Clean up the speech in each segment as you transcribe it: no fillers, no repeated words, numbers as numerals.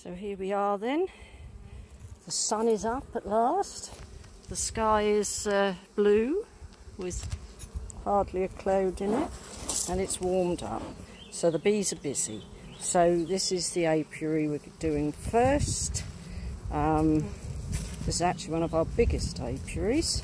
So here we are then. The sun is up at last. The sky is blue with hardly a cloud in it, and it's warmed up. So the bees are busy. So this is the apiary we're doing first. This is actually one of our biggest apiaries.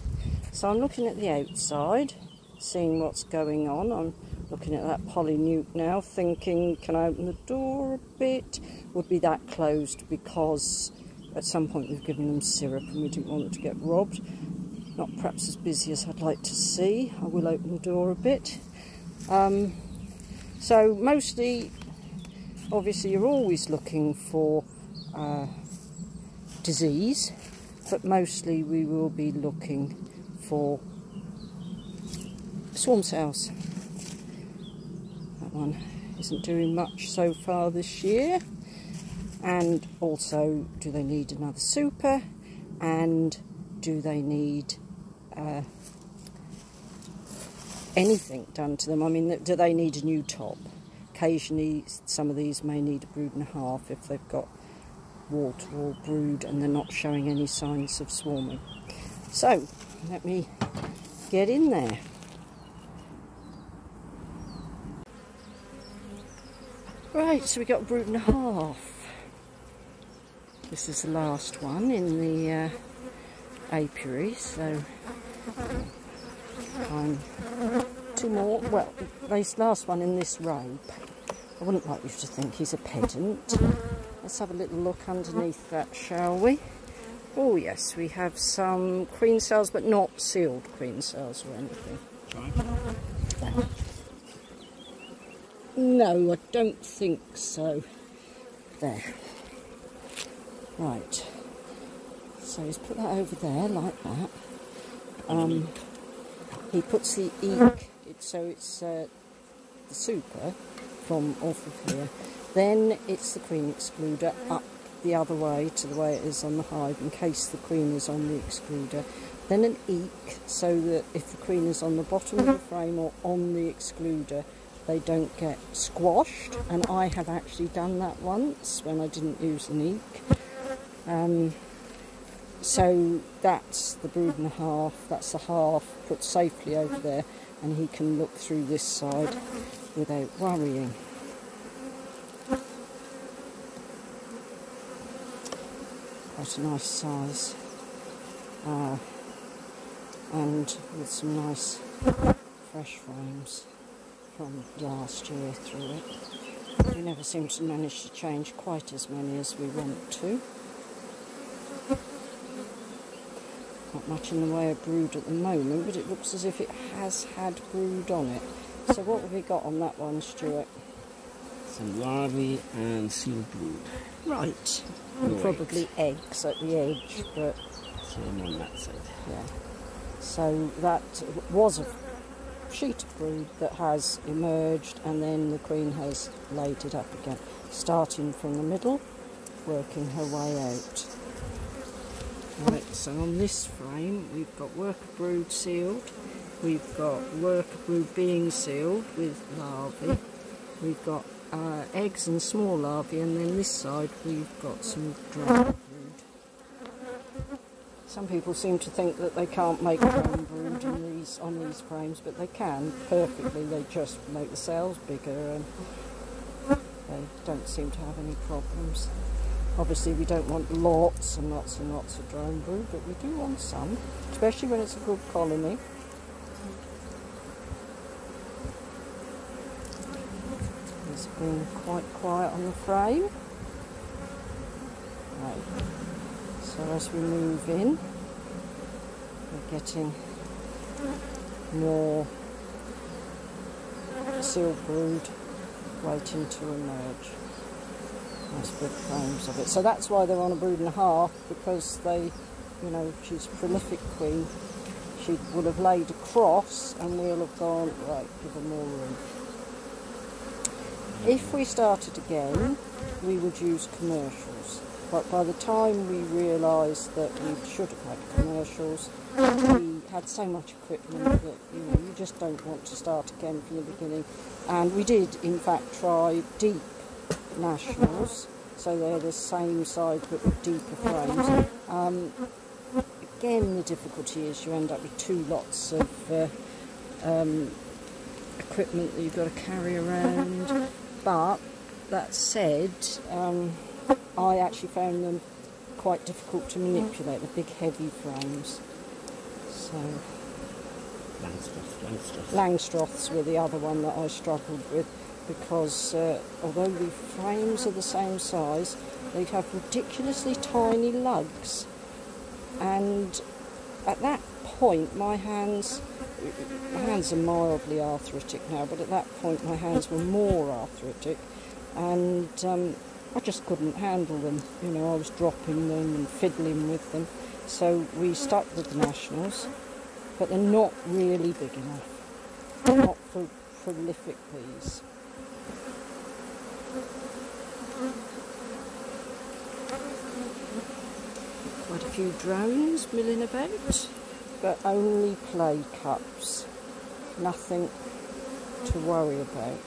So I'm looking at the outside, seeing what's going on. I'm looking at that polynuke now, thinking, can I open the door a bit? Would be that closed because at some point we've given them syrup and we didn't want them to get robbed. Not perhaps as busy as I'd like to see. I will open the door a bit. So mostly, obviously you're always looking for disease, but mostly we will be looking for swarm cells. That one isn't doing much so far this year. And also, do they need another super? And do they need anything done to them? I mean, do they need a new top? Occasionally, some of these may need a brood and a half if they've got wall-to-wall brood and they're not showing any signs of swarming. So, let me get in there. Right, so we got a brood and a half. This is the last one in the apiary, so I'm two more. Well, this last one in this row, I wouldn't like you to think he's a pedant. Let's have a little look underneath that, shall we? Oh yes, we have some queen cells, but not sealed queen cells or anything. No, I don't think so. There. Right. So he's put that over there like that. He puts the eek, so it's the super from off of here. Then it's the queen excluder up the other way to the way it is on the hive in case the queen is on the excluder. Then an eek so that if the queen is on the bottom of the frame or on the excluder, they don't get squashed. And I have actually done that once when I didn't use an eek. So that's the brood and a half, that's the half put safely over there, and he can look through this side without worrying. Quite a nice size, and with some nice fresh frames from last year through it. We never seem to manage to change quite as many as we want to. Not much in the way of brood at the moment, but it looks as if it has had brood on it. So what have we got on that one, Stuart? Some larvae and sealed brood. Right. And probably eggs at the edge, but... Same on that side. Yeah. So that was a sheet of brood that has emerged, and then the queen has laid it up again, starting from the middle, working her way out. Right, so on this frame we've got worker brood sealed, we've got worker brood being sealed with larvae, we've got eggs and small larvae, and then this side we've got some drone brood. Some people seem to think that they can't make drone brood on these frames, but they can perfectly. They just make the cells bigger and they don't seem to have any problems. Obviously we don't want lots and lots and lots of drone brood, but we do want some, especially when it's a good colony. It's been quite quiet on the frame. Right. So as we move in, we're getting more sealed brood waiting to emerge. Nice big frames of it. So that's why they're on a brood and a half, because they, you know, she's a prolific queen. She would have laid across and we'll have gone, right, give her more room. If we started again, we would use commercials. But by the time we realised that we should have had commercials, we had so much equipment that, you know, you just don't want to start again from the beginning. And we did, in fact, try deep nationals so they're the same size but with deeper frames. Again, the difficulty is you end up with two lots of equipment that you've got to carry around, but that said, I actually found them quite difficult to manipulate, the big heavy frames. So Langstroths were the other one that I struggled with, because although the frames are the same size, they have ridiculously tiny lugs, and at that point my hands are mildly arthritic now, but at that point my hands were more arthritic, and I just couldn't handle them. You know, I was dropping them and fiddling with them. So we stuck with the Nationals, but they're not really big enough. They're not for prolific bees. Quite a few drones milling about, but only play cups. Nothing to worry about.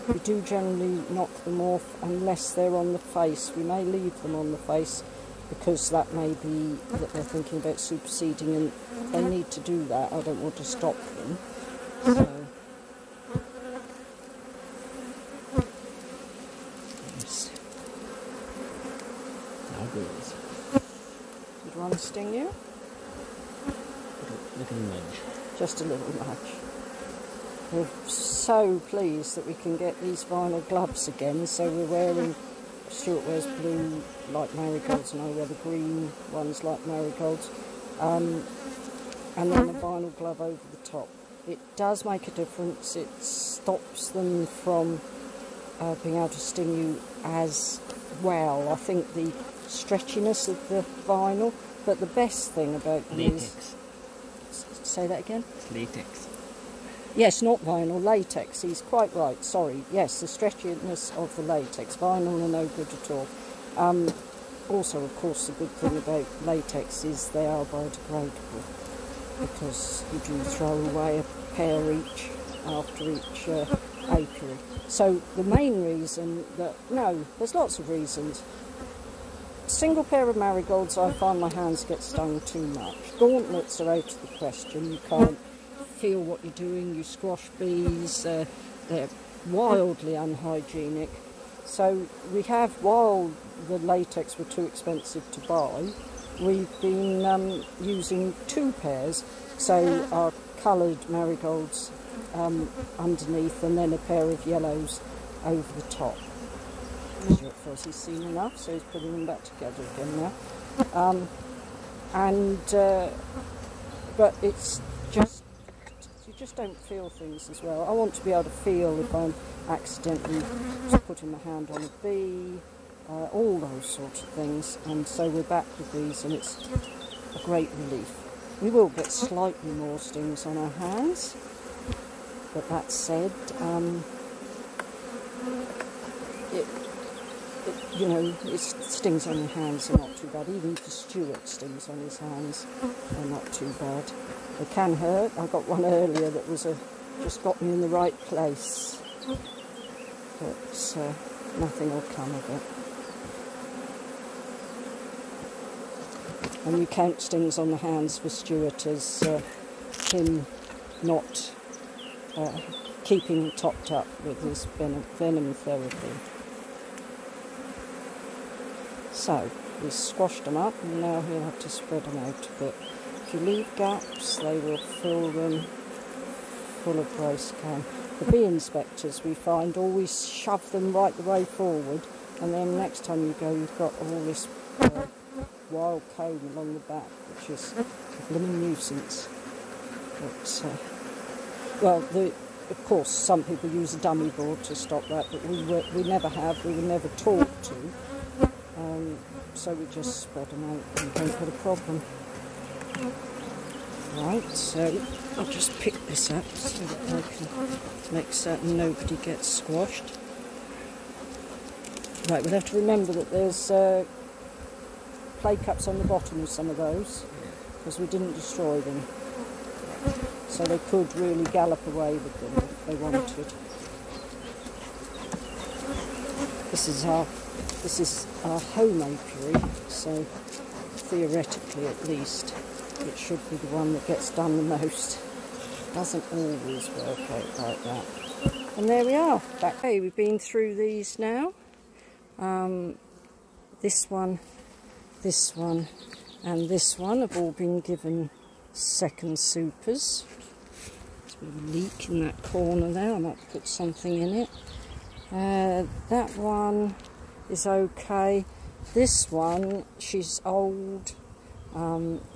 We do generally knock them off unless they're on the face. We may leave them on the face because that may be that they're thinking about superseding, and they need to do that. I don't want to stop them. So, yes. Now goes. Did one sting you? Little nudge. Just a little nudge. We're so pleased that we can get these vinyl gloves again, so we're wearing, Stuart wears blue like marigolds and I wear the green ones like marigolds, and then a vinyl glove over the top. It does make a difference. It stops them from being able to sting you as well. I think the stretchiness of the vinyl, but the best thing about them latex. Say that again? It's latex. Yes, not vinyl, latex. He's quite right, sorry. Yes, the stretchiness of the latex. Vinyl are no good at all. Also, of course, the good thing about latex is they are biodegradable, because you do throw away a pair each after each apiary. So the main reason that, no, there's lots of reasons. Single pair of marigolds, I find my hands get stung too much. Gauntlets are out of the question. You can't feel what you're doing. You squash bees. They're wildly unhygienic. So we have, while the latex were too expensive to buy, we've been using two pairs. So our coloured marigolds underneath, and then a pair of yellows over the top. Stuart feels he's seen enough, so he's putting them back together again now. But it's just, you just don't feel things as well. I want to be able to feel if I'm accidentally putting my hand on a bee, all those sorts of things. And so we're back with these, and it's a great relief. We will get slightly more stings on our hands, but that said, you know, it stings on your hands are not too bad. Even for Stuart, stings on his hands are not too bad. They can hurt. I got one earlier that was just got me in the right place, but nothing will come of it. And you count stings on the hands for Stuart as him not keeping topped up with his venom therapy. So, we squashed them up, and now he'll have to spread them out a bit. If you leave gaps, they will fill them full of brace comb. The bee inspectors, we find, always shove them right the way forward, and then next time you go, you've got all this wild comb along the back, which is a blooming nuisance. But, well, of course, some people use a dummy board to stop that, but we never have. We were never taught to. So we just spread them out and don't get a problem. Right, so I'll just pick this up so that I can make certain nobody gets squashed. Right, we'll have to remember that there's play cups on the bottom of some of those, because we didn't destroy them. So they could really gallop away with them if they wanted. This is our home apiary, so theoretically at least it should be the one that gets done the most. Doesn't always work out like that. And there we are, back. Okay, we've been through these now. This one, and this one have all been given second supers. There's a bit of a leak in that corner there. I might put something in it. That one is okay. This one, she's old.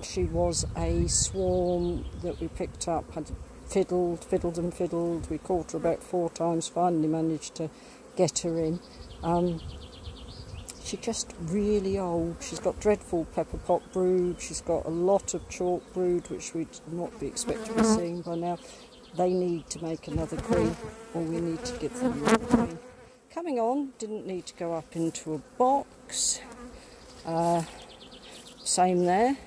She was a swarm that we picked up, had fiddled. We caught her about 4 times, finally managed to get her in. She's just really old. She's got dreadful pepper pot brood. She's got a lot of chalk brood, which we'd not be expected to be seeing by now. They need to make another queen, or we need to give them another queen. Coming on, didn't need to go up into a box. Same there.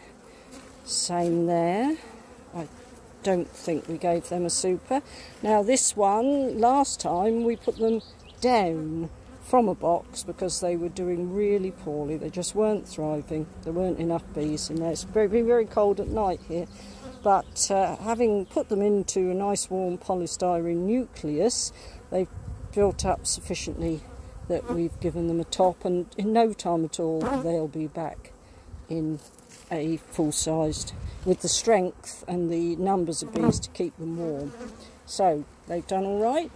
I don't think we gave them a super. Now this one, last time we put them down from a box because they were doing really poorly. They just weren't thriving. There weren't enough bees in there. It's very, very cold at night here. But having put them into a nice warm polystyrene nucleus, they've built up sufficiently that we've given them a top, and in no time at all they'll be back in a full-sized, with the strength and the numbers of bees to keep them warm. So they've done all right.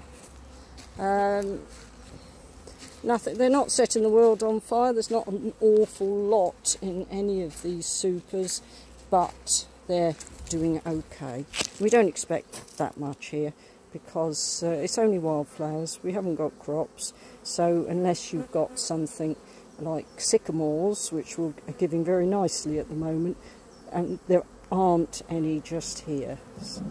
Nothing. They're not setting the world on fire. There's not an awful lot in any of these supers, but they're doing okay. We don't expect that much here because it's only wildflowers. We haven't got crops, so unless you've got something like sycamores, which are giving very nicely at the moment, and there aren't any just here. So.